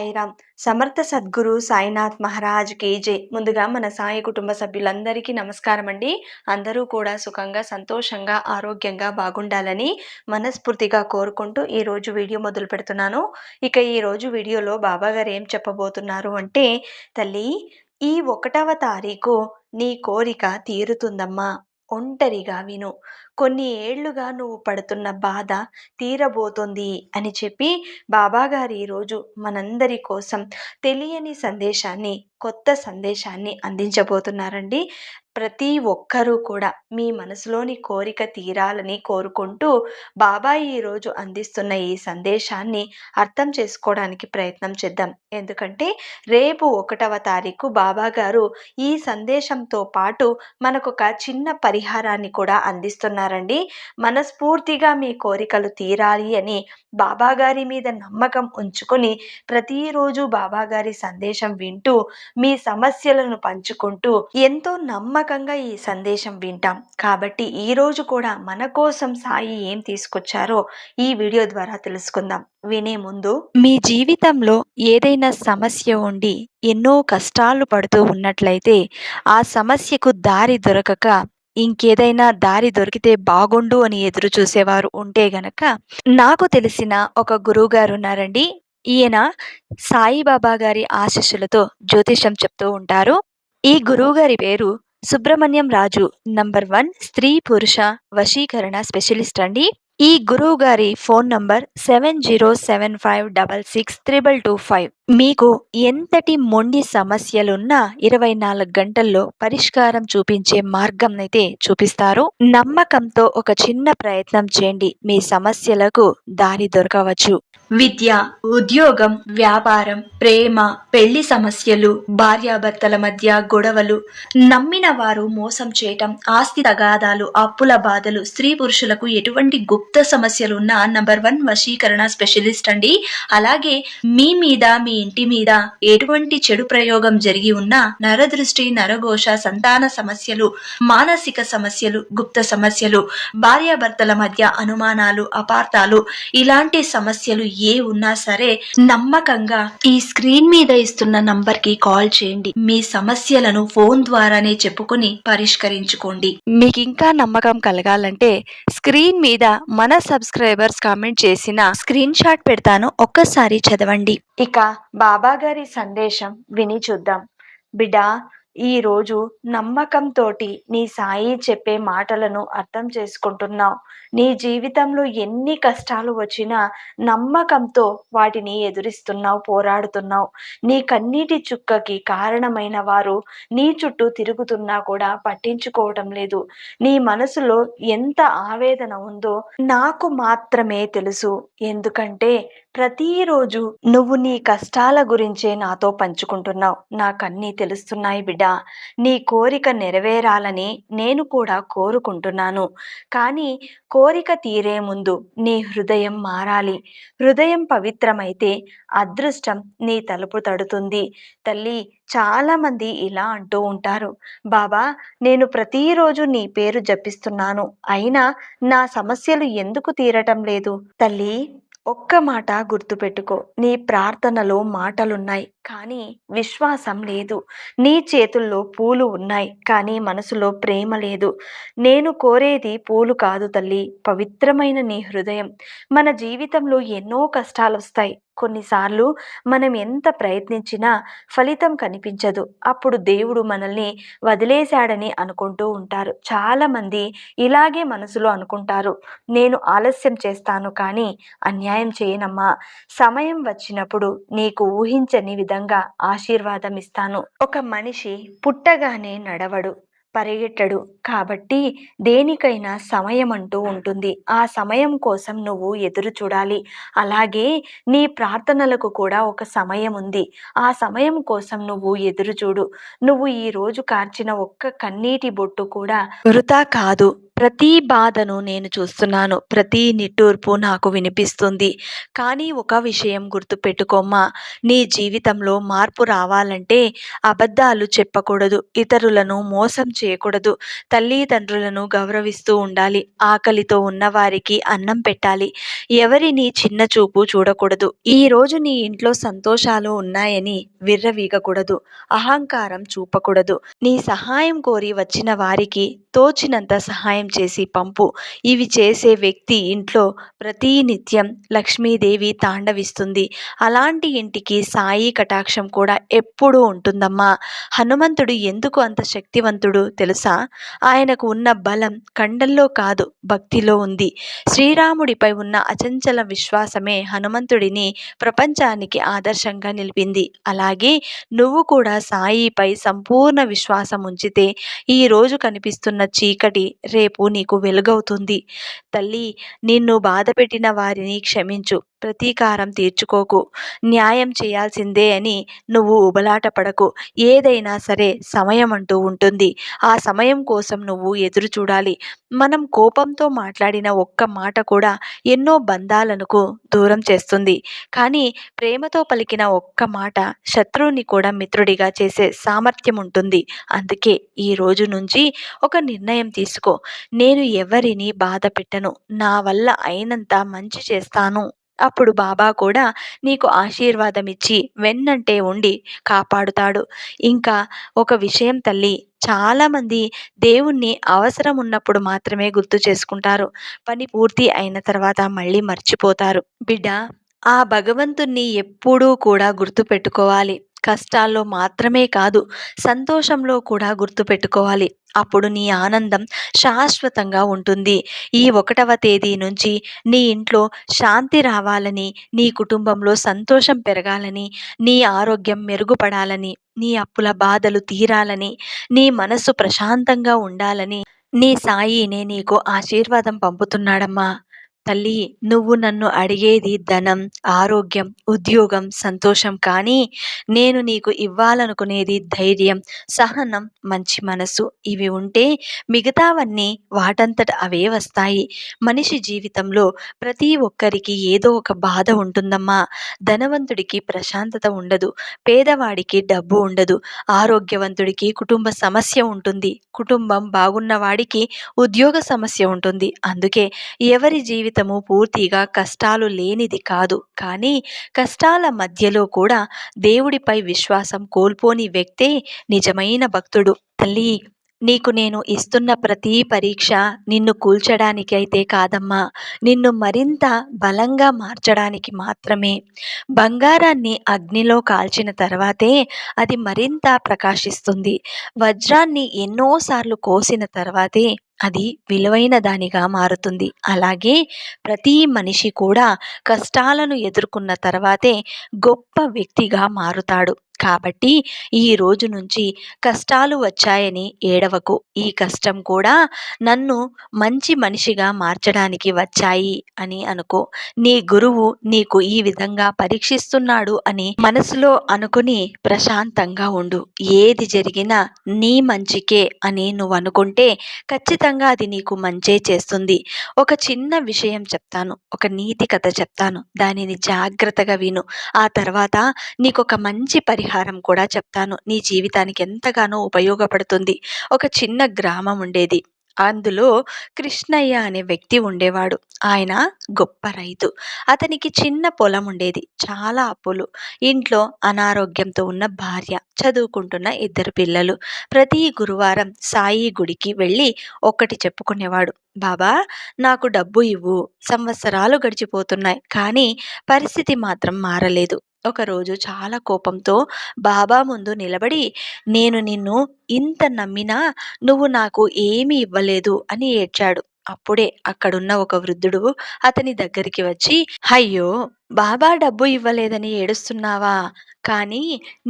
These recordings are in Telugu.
సాయిరామ్. సమర్థ సద్గురు సాయినాథ్ మహారాజ్‌కి జై. ముందుగా మన సాయి కుటుంబ సభ్యులందరికీ నమస్కారమండి. అందరూ కూడా సుఖంగా, సంతోషంగా, ఆరోగ్యంగా బాగుండాలని మనస్ఫూర్తిగా కోరుకుంటూ ఈరోజు వీడియో మొదలుపెడుతున్నాను. ఇక ఈరోజు వీడియోలో బాబాగారు ఏం చెప్పబోతున్నారు అంటే, తల్లి, ఈ 1వ తారీఖు నీ కోరిక తీరుతుందమ్మా. ఒంటరిగా విను. కొన్ని ఏళ్లుగా నువ్వు పడుతున్న బాధ తీరబోతుంది అని చెప్పి బాబాగారు ఈరోజు మనందరి కోసం తెలియని సందేశాన్ని, కొత్త సందేశాన్ని అందించబోతున్నారండి. ప్రతి ఒక్కరూ కూడా మీ మనసులోని కోరిక తీరాలని కోరుకుంటూ బాబా ఈరోజు అందిస్తున్న ఈ సందేశాన్ని అర్థం చేసుకోవడానికి ప్రయత్నం చేద్దాం. ఎందుకంటే రేపు 1వ తారీఖు బాబాగారు ఈ సందేశంతో పాటు మనకొక చిన్న పరిహారాన్ని కూడా అందిస్తున్నారండి. మనస్ఫూర్తిగా మీ కోరికలు తీరాలి అని బాబాగారి మీద నమ్మకం ఉంచుకొని ప్రతిరోజు బాబాగారి సందేశం వింటూ మీ సమస్యలను పంచుకుంటూ ఎంతో నమ్మకంగా ఈ సందేశం వింటాం. కాబట్టి ఈరోజు కూడా మన కోసం సాయి ఏం తీసుకొచ్చారో ఈ వీడియో ద్వారా తెలుసుకుందాం. వినే ముందు, మీ జీవితంలో ఏదైనా సమస్య ఉండి ఎన్నో కష్టాలు పడుతూ ఉన్నట్లయితే ఆ సమస్యకు దారి దొరకక ఇంకేదైనా దారి దొరికితే బాగుండు అని ఎదురు చూసేవారు ఉంటే గనక నాకు తెలిసిన ఒక గురువు గారు ఉన్నారండి. ఈయన సాయిబాబా గారి ఆశీస్సులతో జ్యోతిషం చెప్తూ ఉంటారు. ఈ గురువు గారి పేరు సుబ్రహ్మణ్యం రాజు. నంబర్ 1 స్త్రీ పురుష వశీకరణ స్పెషలిస్ట్ అండి. ఈ గురువు గారి ఫోన్ నంబర్ 7075662225. మీకు ఎంతటి మొండి సమస్యలున్నా 24 గంటల్లో పరిష్కారం చూపించే మార్గం అయితే చూపిస్తారు. నమ్మకంతో ఒక చిన్న ప్రయత్నం చేయండి, మీ సమస్యలకు దారి దొరకవచ్చు. విద్య, ఉద్యోగం, వ్యాపారం, ప్రేమ, పెళ్లి సమస్యలు, భార్యాభర్తల మధ్య గొడవలు, నమ్మిన వారు మోసం చేయటం, ఆస్తి తగాదాలు, అప్పుల బాధలు, స్త్రీ పురుషులకు ఎటువంటి గుప్త సమస్యలు ఉన్నా నంబర్ 1 వశీకరణ స్పెషలిస్ట్ అండి. అలాగే మీ మీద, మీ ఇంటి మీద ఎటువంటి చెడు ప్రయోగం జరిగి ఉన్నా నరదృష్టి, నరఘోష, సంతాన సమస్యలు, మానసిక సమస్యలు, గుప్త సమస్యలు, భార్యాభర్తల మధ్య అనుమానాలు, అపార్థాలు, ఇలాంటి సమస్యలు ఏ ఉన్నా సరే నమ్మకంగా ఈ స్క్రీన్ మీద ఇస్తున్న నంబర్ కి కాల్ చేయండి. మీ సమస్యలను ఫోన్ ద్వారానే చెప్పుకొని పరిష్కరించుకోండి. మీకు ఇంకా నమ్మకం కలగాలంటే స్క్రీన్ మీద మన సబ్స్క్రైబర్స్ కామెంట్ చేసిన స్క్రీన్ షాట్ పెడతాను, ఒక్కసారి చదవండి. ఇక బాబా గారి సందేశం విని చూద్దాం. బిడ్డా, ఈ రోజు నమ్మకంతోటి నీ సాయి చెప్పే మాటలను అర్థం చేసుకుంటున్నావు. నీ జీవితంలో ఎన్ని కష్టాలు వచ్చినా నమ్మకంతో వాటిని ఎదురిస్తున్నావు, పోరాడుతున్నావు. నీ కన్నీటి చుక్కకి కారణమైన వారు నీ చుట్టూ తిరుగుతున్నా కూడా పట్టించుకోవటం లేదు. నీ మనసులో ఎంత ఆవేదన ఉందో నాకు మాత్రమే తెలుసు. ఎందుకంటే ప్రతిరోజు నువ్వు నీ కష్టాల గురించే నాతో పంచుకుంటున్నావు. నాకన్నీ తెలుస్తున్నాయి బిడ్డ. నీ కోరిక నెరవేరాలని నేను కూడా కోరుకుంటున్నాను. కానీ కోరిక తీరే ముందు నీ హృదయం మారాలి. హృదయం పవిత్రమైతే అదృష్టం నీ తలుపు తడుతుంది. తల్లి, చాలామంది ఇలా అంటూ ఉంటారు, బాబా, నేను ప్రతిరోజు నీ పేరు జపిస్తున్నాను, అయినా నా సమస్యలు ఎందుకు తీరటం లేదు? తల్లి, ఒక్క మాట గుర్తుపెట్టుకో, నీ ప్రార్థనలో మాటలున్నాయి కానీ విశ్వాసం లేదు. నీ చేతుల్లో పూలు ఉన్నాయి కానీ మనసులో ప్రేమ లేదు. నేను కోరేది పూలు కాదు తల్లి, పవిత్రమైన నీ హృదయం. మన జీవితంలో ఎన్నో కష్టాలు వస్తాయి. కొన్నిసార్లు మనం ఎంత ప్రయత్నించినా ఫలితం కనిపించదు. అప్పుడు దేవుడు మనల్ని వదిలేశాడని అనుకుంటూ ఉంటారు. చాలామంది ఇలాగే మనసులో అనుకుంటారు, నేను ఆలస్యం చేస్తాను కానీ అన్యాయం చేయనమ్మా. సమయం వచ్చినప్పుడు నీకు ఊహించని విధంగా ఆశీర్వాదం ఇస్తాను. ఒక మనిషి పుట్టగానే నడవడు, పరిగెట్టడు. కాబట్టి దేనికైనా సమయం అంటూ ఉంటుంది. ఆ సమయం కోసం నువ్వు ఎదురు చూడాలి. అలాగే నీ ప్రార్థనలకు కూడా ఒక సమయం ఉంది. ఆ సమయం కోసం నువ్వు ఎదురు చూడు. నువ్వు ఈ రోజు కార్చిన ఒక్క కన్నీటి బొట్టు కూడా వృధా కాదు. ప్రతి బాధను నేను చూస్తున్నాను. ప్రతి నిట్టూర్పు నాకు వినిపిస్తుంది. కానీ ఒక విషయం గుర్తుపెట్టుకోమ్మా, నీ జీవితంలో మార్పు రావాలంటే అబద్ధాలు చెప్పకూడదు. ఇతరులను మోసం చేయకూడదు. తల్లిదండ్రులను గౌరవిస్తూ ఉండాలి. ఆకలితో ఉన్నవారికి అన్నం పెట్టాలి. ఎవరిని చిన్న చూపు చూడకూడదు. ఈరోజు నీ ఇంట్లో సంతోషాలు ఉన్నాయని విర్రవీగకూడదు. అహంకారం చూపకూడదు. నీ సహాయం కోరి వచ్చిన వారికి తోచినంత సహాయం చేసి పంపు. ఇవి చేసే వ్యక్తి ఇంట్లో ప్రతినిత్యం లక్ష్మీదేవి తాండవిస్తుంది. అలాంటి ఇంటికి సాయి కటాక్షం కూడా ఎప్పుడూ ఉంటుందమ్మా. హనుమంతుడు ఎందుకు అంత శక్తివంతుడు తెలుసా? ఆయనకు ఉన్న బలం కండల్లో కాదు, భక్తిలో ఉంది. శ్రీరాముడిపై ఉన్న అచంచల విశ్వాసమే హనుమంతుడిని ప్రపంచానికి ఆదర్శంగా నిలిపింది. అలాగే నువ్వు కూడా సాయిపై సంపూర్ణ విశ్వాసం ఉంచితే ఈరోజు కనిపిస్తున్న చీకటి రేపు నీకు వెలుగవుతుంది. తల్లి, నిన్ను బాధపెట్టిన వారిని క్షమించు. ప్రతీకారం తీర్చుకోకు. న్యాయం చేయాల్సిందే అని నువ్వు ఉబలాట పడకు. ఏదైనా సరే సమయం అంటూ ఉంటుంది. ఆ సమయం కోసం నువ్వు ఎదురు చూడాలి. మనం కోపంతో మాట్లాడిన ఒక్క మాట కూడా ఎన్నో బంధాలకు దూరం చేస్తుంది. కానీ ప్రేమతో పలికిన ఒక్క మాట శత్రువుని కూడా మిత్రుడిగా చేసే సామర్థ్యం ఉంటుంది. అందుకే ఈ రోజు నుంచి ఒక నిర్ణయం తీసుకో. నేను ఎవరిని బాధ పెట్టను. నా వల్ల అయినంత మంచి చేస్తాను. అప్పుడు బాబా కూడా నీకు ఆశీర్వాదం ఇచ్చి వెన్నంటే ఉండి కాపాడుతాడు. ఇంకా ఒక విషయం తల్లి, చాలామంది దేవుణ్ణి అవసరం ఉన్నప్పుడు మాత్రమే గుర్తు చేసుకుంటారు. పని పూర్తి అయిన తర్వాత మళ్ళీ మర్చిపోతారు. బిడ్డ, ఆ భగవంతుణ్ణి ఎప్పుడూ కూడా గుర్తుపెట్టుకోవాలి. కష్టాల్లో మాత్రమే కాదు, సంతోషంలో కూడా గుర్తుపెట్టుకోవాలి. అప్పుడు నీ ఆనందం శాశ్వతంగా ఉంటుంది. ఈ 1వ తేదీ నుంచి నీ ఇంట్లో శాంతి రావాలని, నీ కుటుంబంలో సంతోషం పెరగాలని, నీ ఆరోగ్యం మెరుగుపడాలని, నీ అప్పుల బాధలు తీరాలని, నీ మనసు ప్రశాంతంగా ఉండాలని నీ సాయినే నీకు ఆశీర్వాదం పంపుతున్నాడమ్మా. తల్లి, నువ్వు నన్ను అడిగేది ధనం, ఆరోగ్యం, ఉద్యోగం, సంతోషం కానీ నేను నీకు ఇవ్వాలనుకునేది ధైర్యం, సహనం, మంచి మనసు. ఇవి ఉంటే మిగతావన్నీ వాటంతట అవే వస్తాయి. మనిషి జీవితంలో ప్రతి ఒక్కరికి ఏదో ఒక బాధ ఉంటుందమ్మా. ధనవంతుడికి ప్రశాంతత ఉండదు. పేదవాడికి డబ్బు ఉండదు. ఆరోగ్యవంతుడికి కుటుంబ సమస్య ఉంటుంది. కుటుంబం బాగున్నవాడికి ఉద్యోగ సమస్య ఉంటుంది. అందుకే ఎవరి జీవితము పూర్తిగా కష్టాలు లేనిది కాదు. కానీ కష్టాల మధ్యలో కూడా దేవుడిపై విశ్వాసం కోల్పోని వ్యక్తే నిజమైన భక్తుడు. తల్లి, నీకు నేను ఇస్తున్న ప్రతి పరీక్ష నిన్ను కూల్చడానికైతే కాదమ్మా, నిన్ను మరింత బలంగా మార్చడానికి మాత్రమే. బంగారాన్ని అగ్నిలో కాల్చిన తర్వాతే అది మరింత ప్రకాశిస్తుంది. వజ్రాన్ని ఎన్నోసార్లు కోసిన తర్వాతే అది విలువైన దానిగా మారుతుంది. అలాగే ప్రతి మనిషి కూడా కష్టాలను ఎదుర్కొన్న తర్వాతే గొప్ప వ్యక్తిగా మారుతాడు. కాబట్టి ఈ రోజు నుంచి కష్టాలు వచ్చాయని ఏడవకు. ఈ కష్టం కూడా నన్ను మంచి మనిషిగా మార్చడానికి వచ్చాయి అని అనుకో. నీ గురువు నీకు ఈ విధంగా పరీక్షిస్తున్నాడు అని మనసులో అనుకుని ప్రశాంతంగా ఉండు. ఏది జరిగినా నీ మంచికే అని నువ్వు అనుకుంటే ఖచ్చితంగా అది నీకు మంచే చేస్తుంది. ఒక చిన్న విషయం చెప్తాను. ఒక నీతి కథ చెప్తాను. దానిని జాగ్రత్తగా విను. ఆ తర్వాత నీకొక మంచి పరిహారం కూడా చెప్తాను. నీ జీవితానికి ఎంతగానో ఉపయోగపడుతుంది. ఒక చిన్న గ్రామం ఉండేది. అందులో కృష్ణయ్య అనే వ్యక్తి ఉండేవాడు. ఆయన గొప్ప రైతు. అతనికి చిన్న పొలం ఉండేది. చాలా అప్పులు. ఇంట్లో అనారోగ్యంతో ఉన్న భార్య, చదువుకుంటున్న 2 పిల్లలు. ప్రతి గురువారం సాయి గుడికి వెళ్ళి ఒక్కటి చెప్పుకునేవాడు. బాబా, నాకు డబ్బు ఇవ్వు. సంవత్సరాలు గడిచిపోతున్నాయి కానీ పరిస్థితి మాత్రం మారలేదు. ఒకరోజు చాలా కోపంతో బాబా ముందు నిలబడి, నేను నిన్ను ఇంత నమ్మినా నువ్వు నాకు ఏమీ ఇవ్వలేదు అని ఏడ్చాడు. అప్పుడే అక్కడున్న ఒక వృద్ధుడు అతని దగ్గరికి వచ్చి, అయ్యో బాబా డబ్బు ఇవ్వలేదని ఏడుస్తున్నావా? కానీ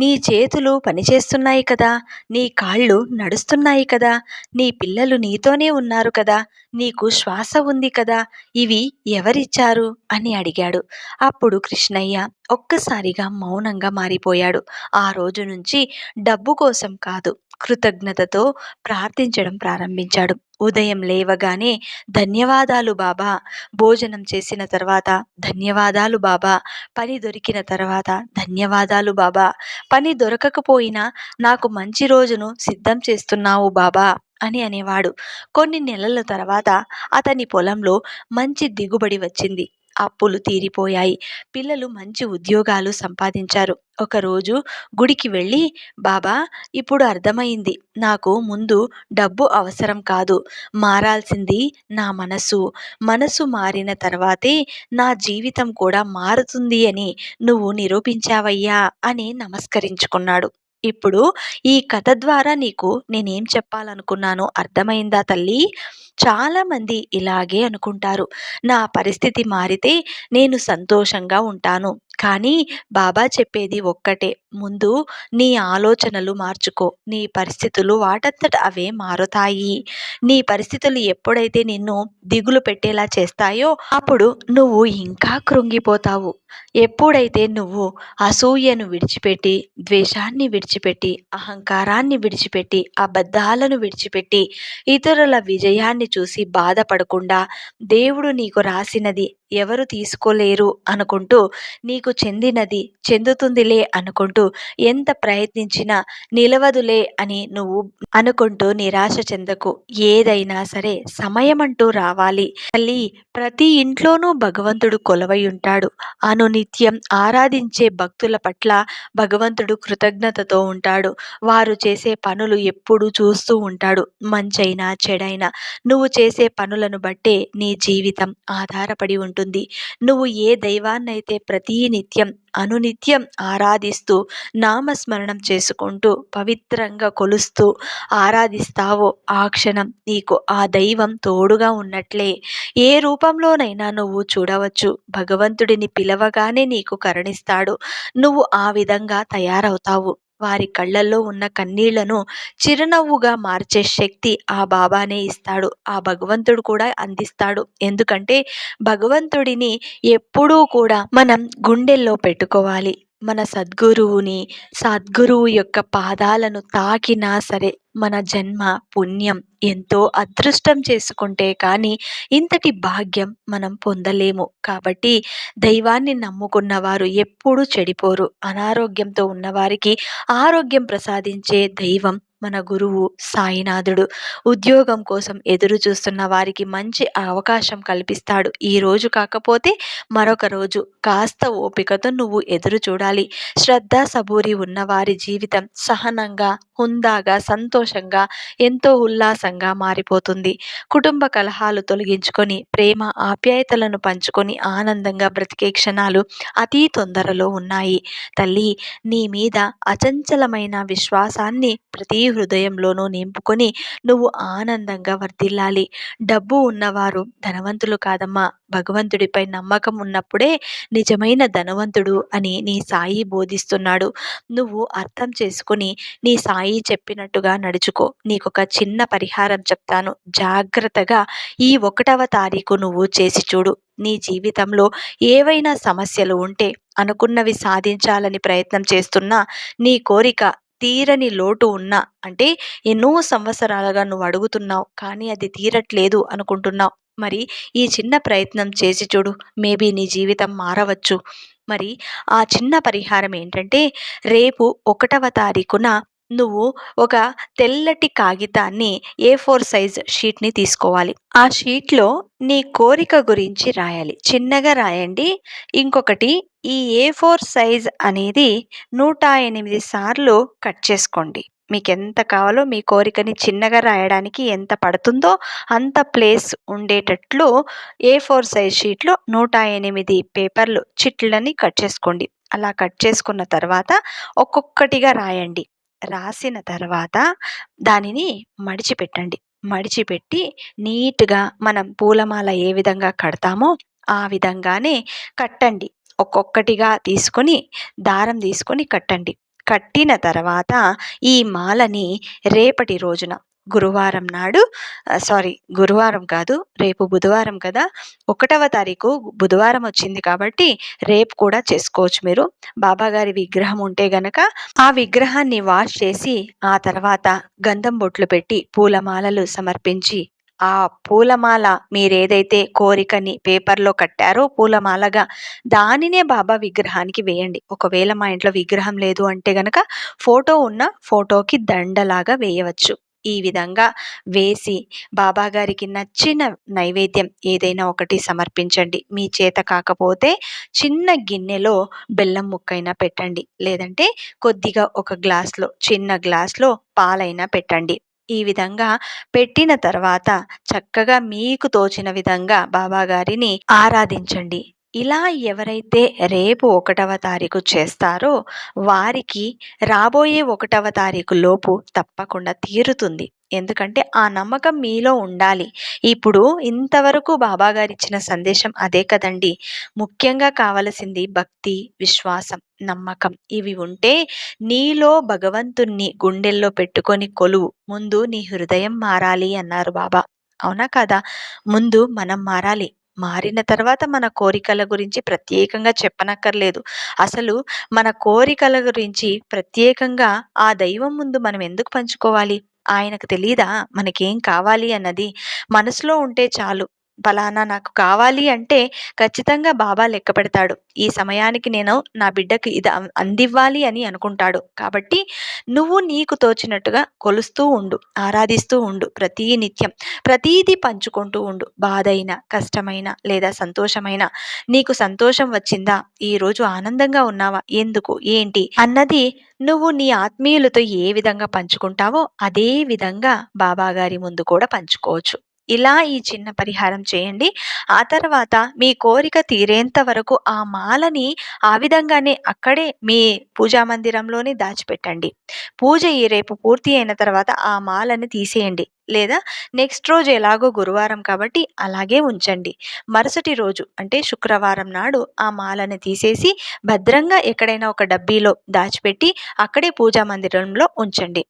నీ చేతులు పనిచేస్తున్నాయి కదా! నీ కాళ్ళు నడుస్తున్నాయి కదా! నీ పిల్లలు నీతోనే ఉన్నారు కదా! నీకు శ్వాస ఉంది కదా! ఇవి ఎవరిచ్చారు? అని అడిగాడు. అప్పుడు కృష్ణయ్య ఒక్కసారిగా మౌనంగా మారిపోయాడు. ఆ రోజు నుంచి డబ్బు కోసం కాదు, కృతజ్ఞతతో ప్రార్థించడం ప్రారంభించాడు. ఉదయం లేవగానే ధన్యవాదాలు బాబా, భోజనం చేసిన తర్వాత ధన్యవాదాలు బాబా, పని దొరికిన తర్వాత ధన్యవాదాలు బాబా, పని దొరకకపోయినా నాకు మంచి రోజును సిద్ధం చేస్తున్నావు బాబా అని అనేవాడు. కొన్ని నెలల తర్వాత అతని పొలంలో మంచి దిగుబడి వచ్చింది. అప్పులు తీరిపోయాయి. పిల్లలు మంచి ఉద్యోగాలు సంపాదించారు. ఒకరోజు గుడికి వెళ్ళి, బాబా, ఇప్పుడు అర్థమైంది. నాకు ముందు డబ్బు అవసరం కాదు, మారాల్సింది నా మనసు. మనసు మారిన తర్వాతే నా జీవితం కూడా మారుతుంది అని నువ్వు నిరూపించావయ్యా అని నమస్కరించుకున్నాడు. ఇప్పుడు ఈ కథ ద్వారా నీకు నేనేం చెప్పాలనుకున్నానో అర్థమైందా తల్లి? చాలామంది ఇలాగే అనుకుంటారు. నా పరిస్థితి మారితే నేను సంతోషంగా ఉంటాను. కానీ బాబా చెప్పేది ఒక్కటే, ముందు నీ ఆలోచనలు మార్చుకో. నీ పరిస్థితులు వాటంతట అవే మారుతాయి. నీ పరిస్థితులు ఎప్పుడైతే నిన్ను దిగులు పెట్టేలా చేస్తాయో అప్పుడు నువ్వు ఇంకా కృంగిపోతావు. ఎప్పుడైతే నువ్వు అసూయను విడిచిపెట్టి, ద్వేషాన్ని విడిచిపెట్టి, అహంకారాన్ని విడిచిపెట్టి, అబద్ధాలను విడిచిపెట్టి, ఇతరుల విజయాన్ని చూసి బాధపడకుండా, దేవుడు నీకు రాసినది ఎవరు తీసుకోలేరు అనుకుంటూ, నీకు చెందినది చెందుతుందిలే అనుకుంటూ, ఎంత ప్రయత్నించినా నిలవదులే అని నువ్వు అనుకుంటూ నిరాశ చెందకు. ఏదైనా సరే సమయమంటూ రావాలి తల్లి. ప్రతి ఇంట్లోనూ భగవంతుడు కొలువై ఉంటాడు. అనునిత్యం ఆరాధించే భక్తుల పట్ల భగవంతుడు కృతజ్ఞతతో ఉంటాడు. వారు చేసే పనులు ఎప్పుడూ చూస్తూ ఉంటాడు. మంచైనా చెడైనా నువ్వు చేసే పనులను బట్టే నీ జీవితం ఆధారపడి ఉంటుంది. నువ్వు ఏ దైవాన్నైతే ప్రతి నిత్యం అనునిత్యం ఆరాధిస్తూ, నామస్మరణం చేసుకుంటూ, పవిత్రంగా కొలుస్తూ ఆరాధిస్తావో ఆ క్షణం నీకు ఆ దైవం తోడుగా ఉన్నట్లే. ఏ రూపంలోనైనా నువ్వు చూడవచ్చు. భగవంతుడిని పిలవగానే నీకు కరుణిస్తాడు. నువ్వు ఆ విధంగా తయారవుతావు. వారి కళ్ళల్లో ఉన్న కన్నీళ్లను చిరునవ్వుగా మార్చే శక్తి ఆ బాబానే ఇస్తాడు. ఆ భగవంతుడు కూడా అందిస్తాడు. ఎందుకంటే భగవంతుడిని ఎప్పుడూ కూడా మనం గుండెల్లో పెట్టుకోవాలి. మన సద్గురువు యొక్క పాదాలను తాకినా సరే మన జన్మ పుణ్యం. ఎంతో అదృష్టం చేసుకుంటే కానీ ఇంతటి భాగ్యం మనం పొందలేము. కాబట్టి దైవాన్ని నమ్ముకున్న వారు ఎప్పుడూ చెడిపోరు. అనారోగ్యంతో ఉన్నవారికి ఆరోగ్యం ప్రసాదించే దైవం మన గురువు సాయినాథుడు. ఉద్యోగం కోసం ఎదురు చూస్తున్న వారికి మంచి అవకాశం కల్పిస్తాడు. ఈ రోజు కాకపోతే మరొక రోజు. కాస్త ఓపికతో నువ్వు ఎదురు చూడాలి. శ్రద్ధ సబూరి ఉన్న వారి జీవితం సహనంగా, హుందాగా, సంతోషంగా, ఎంతో ఉల్లాసంగా మారిపోతుంది. కుటుంబ కలహాలు తొలగించుకొని ప్రేమ ఆప్యాయతలను పంచుకొని ఆనందంగా బ్రతికే క్షణాలు అతి తొందరలో ఉన్నాయి. తల్లి, నీ మీద అచంచలమైన విశ్వాసాన్ని ప్రతి హృదయంలోనూ నింపుకొని నువ్వు ఆనందంగా వర్ధిల్లాలి. డబ్బు ఉన్నవారు ధనవంతులు కాదమ్మా. భగవంతుడిపై నమ్మకం ఉన్నప్పుడే నిజమైన ధనవంతుడు అని నీ సాయి బోధిస్తున్నాడు. నువ్వు అర్థం చేసుకుని నీ సాయి చెప్పినట్టుగా నడుచుకో. నీకొక చిన్న పరిహారం చెప్తాను. జాగ్రత్తగా ఈ 1వ తారీఖు నువ్వు చేసి చూడు. నీ జీవితంలో ఏవైనా సమస్యలు ఉంటే, అనుకున్నవి సాధించాలని ప్రయత్నం చేస్తున్నా, నీ కోరిక తీరని లోటు ఉన్నా, అంటే ఎన్నో సంవత్సరాలుగా నువ్వు అడుగుతున్నావు కానీ అది తీరట్లేదు అనుకుంటున్నావు. మరి ఈ చిన్న ప్రయత్నం చేసి చూడు. మేబీ నీ జీవితం మారవచ్చు. మరి ఆ చిన్న పరిహారం ఏంటంటే, రేపు 1వ తారీఖున నువ్వు ఒక తెల్లటి కాగితాన్ని, A4 సైజ్ షీట్ని తీసుకోవాలి. ఆ షీట్లో నీ కోరిక గురించి రాయాలి. చిన్నగా రాయండి. ఇంకొకటి, ఈ A4 సైజ్ అనేది 108 సార్లు కట్ చేసుకోండి. మీకెంత కావాలో మీ కోరికని చిన్నగా రాయడానికి ఎంత పడుతుందో అంత ప్లేస్ ఉండేటట్లు A4 సైజ్ షీట్లో 108 పేపర్లు చిట్లని కట్ చేసుకోండి. అలా కట్ చేసుకున్న తర్వాత ఒక్కొక్కటిగా రాయండి. రాసిన తర్వాత దానిని మడిచిపెట్టండి. మడిచిపెట్టి నీట్‌గా మనం పూలమాల ఏ విధంగా కడతామో ఆ విధంగానే కట్టండి. ఒక్కొక్కటిగా తీసుకొని దారం తీసుకొని కట్టండి. కట్టిన తర్వాత ఈ మాలని రేపటి రోజున గురువారం నాడు గురువారం కాదు, రేపు బుధవారం కదా! 1వ తారీఖు బుధవారం వచ్చింది కాబట్టి రేపు కూడా చేసుకోవచ్చు మీరు. బాబాగారి విగ్రహం ఉంటే గనక ఆ విగ్రహాన్ని వాష్ చేసి, ఆ తర్వాత గంధం బొట్లు పెట్టి, పూలమాలలు సమర్పించి, ఆ పూలమాల మీరేదైతే కోరికని పేపర్‌లో కట్టారో పూలమాలగా, దానినే బాబా విగ్రహానికి వేయండి. ఒకవేళ మా ఇంట్లో విగ్రహం లేదు అంటే గనక ఫోటో ఉన్న ఫోటోకి దండలాగా వేయవచ్చు. ఈ విధంగా వేసి బాబాగారికి నచ్చిన నైవేద్యం ఏదైనా ఒకటి సమర్పించండి. మీ చేత కాకపోతే చిన్న గిన్నెలో బెల్లం ముక్కైనా పెట్టండి. లేదంటే కొద్దిగా ఒక గ్లాస్‌లో, చిన్న గ్లాస్‌లో పాలైనా పెట్టండి. ఈ విధంగా పెట్టిన తర్వాత చక్కగా మీకు తోచిన విధంగా బాబాగారిని ఆరాధించండి. ఇలా ఎవరైతే రేపు 1వ తారీఖు చేస్తారో వారికి రాబోయే 1వ తారీఖు లోపు తప్పకుండా తీరుతుంది. ఎందుకంటే ఆ నమ్మకం మీలో ఉండాలి. ఇప్పుడు ఇంతవరకు బాబాగారిచ్చిన సందేశం అదే కదండీ! ముఖ్యంగా కావలసింది భక్తి, విశ్వాసం, నమ్మకం. ఇవి ఉంటే నీలో భగవంతుణ్ణి గుండెల్లో పెట్టుకొని కొలువు. ముందు నీ హృదయం మారాలి అన్నారు బాబా. అవునా కాదా? ముందు మనం మారాలి. మారిన తర్వాత మన కోరికల గురించి ప్రత్యేకంగా చెప్పనక్కర్లేదు. అసలు మన కోరికల గురించి ప్రత్యేకంగా ఆ దైవం ముందు మనం ఎందుకు పంచుకోవాలి? ఆయనకు తెలీదా మనకేం కావాలి అన్నది? మనసులో ఉంటే చాలు. పలానా నాకు కావాలి అంటే ఖచ్చితంగా బాబా లెక్కపెడతాడు. ఈ సమయానికి నేను నా బిడ్డకి ఇది అందివ్వాలి అని అనుకుంటాడు. కాబట్టి నువ్వు నీకు తోచినట్టుగా కొలుస్తూ ఉండు, ఆరాధిస్తూ ఉండు ప్రతి నిత్యం. ప్రతీదీ పంచుకుంటూ ఉండు. బాధైనా, కష్టమైనా లేదా సంతోషమైనా. నీకు సంతోషం వచ్చిందా? ఈరోజు ఆనందంగా ఉన్నావా? ఎందుకు? ఏంటి? అన్నది నువ్వు నీ ఆత్మీయులతో ఏ విధంగా పంచుకుంటావో అదే విధంగా బాబాగారి ముందు కూడా పంచుకోవచ్చు. ఇలా ఈ చిన్న పరిహారం చేయండి. ఆ తర్వాత మీ కోరిక తీరేంత వరకు ఆ మాలని ఆ విధంగానే అక్కడే మీ పూజా మందిరంలోనే దాచిపెట్టండి. పూజ ఈ రేపు పూర్తి అయిన తర్వాత ఆ మాలని తీసేయండి. లేదా నెక్స్ట్ రోజు ఎలాగో గురువారం కాబట్టి అలాగే ఉంచండి. మరుసటి రోజు అంటే శుక్రవారం నాడు ఆ మాలని తీసేసి భద్రంగా ఎక్కడైనా ఒక డబ్బీలో దాచిపెట్టి అక్కడే పూజా మందిరంలో ఉంచండి.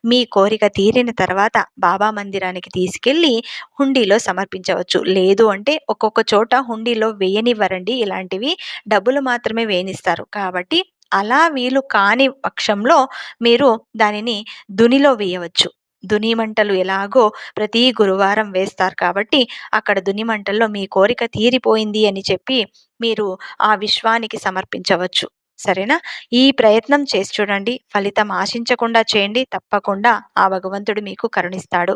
మీ కోరిక తీరిన తర్వాత బాబా మందిరానికి తీసుకెళ్ళి హుండీలో సమర్పించవచ్చు. లేదు అంటే ఒక్కొక్క చోట హుండీలో వేయనివ్వరండి ఇలాంటివి. డబ్బులు మాత్రమే వేయనిస్తారు. కాబట్టి అలా వీలు కాని పక్షంలో మీరు దానిని దునిలో వేయవచ్చు. దుని మంటలు ఎలాగో ప్రతి గురువారం వేస్తారు కాబట్టి అక్కడ దుని మంటల్లో మీ కోరిక తీరిపోయింది అని చెప్పి మీరు ఆ విశ్వానికి సమర్పించవచ్చు. సరేనా? ఈ ప్రయత్నం చేసి చూడండి. ఫలితం ఆశించకుండా చేయండి. తప్పకుండా ఆ భగవంతుడు మీకు కరుణిస్తాడు.